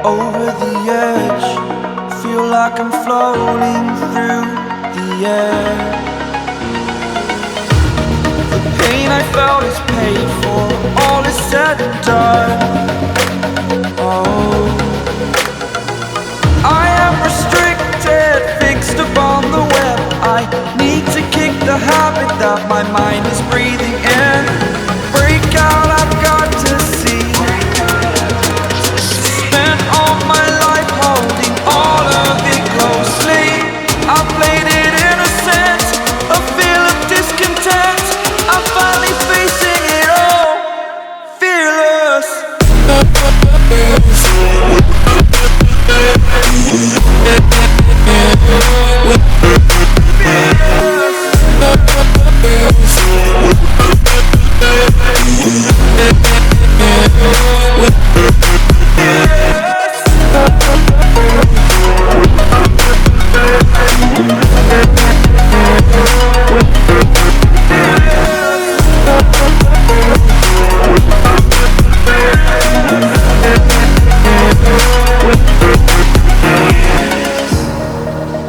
Over the edge, feel like I'm floating through the air. The pain I felt is paid for, all is said and done. Oh, I am restricted, fixed upon the web. I need to kick the habit that my mind is breathing in. Break out, I've got to see. Spent all my life holding all of it closely. I played it innocent, a feel of discontent. I'm finally facing it all, fearless.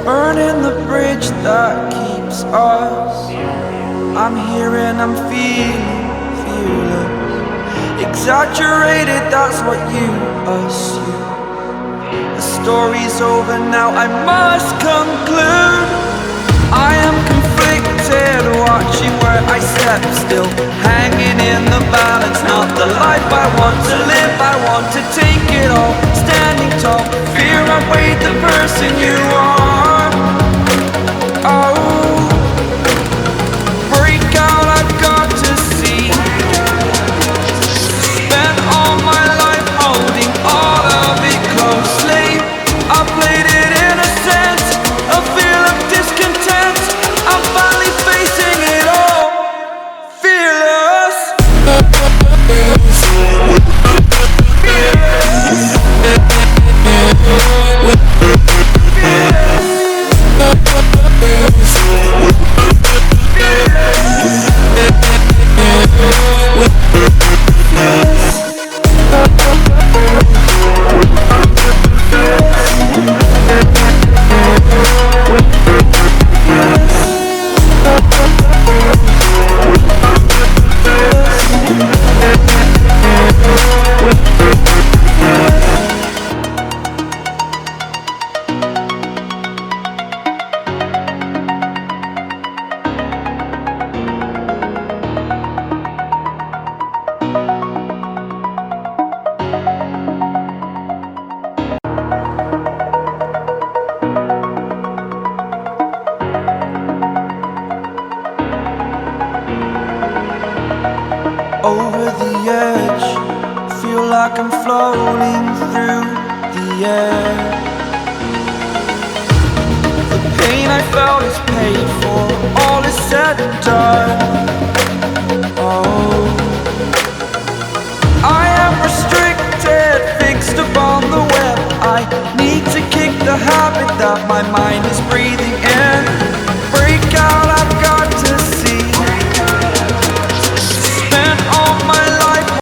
Burning the bridge that keeps us. I'm here and I'm feeling fearless. Exaggerated, that's what you assume. The story's over now, I must conclude. I am conflicted, watching where I step still, hanging in the balance. Not the life I want to live, I want to take it all. Standing tall, fear outweighed the person you are. Oh, break out, I've got to see. Spent all my life holding all of it closely. I played it innocent, a feel of discontent. I'm finally facing it all, fearless. Over the edge, feel like I'm floating through the air. The pain I felt is paid for, all is said and done. Oh, I am restricted, fixed upon the web. I need to kick the habit that my mind is breathing.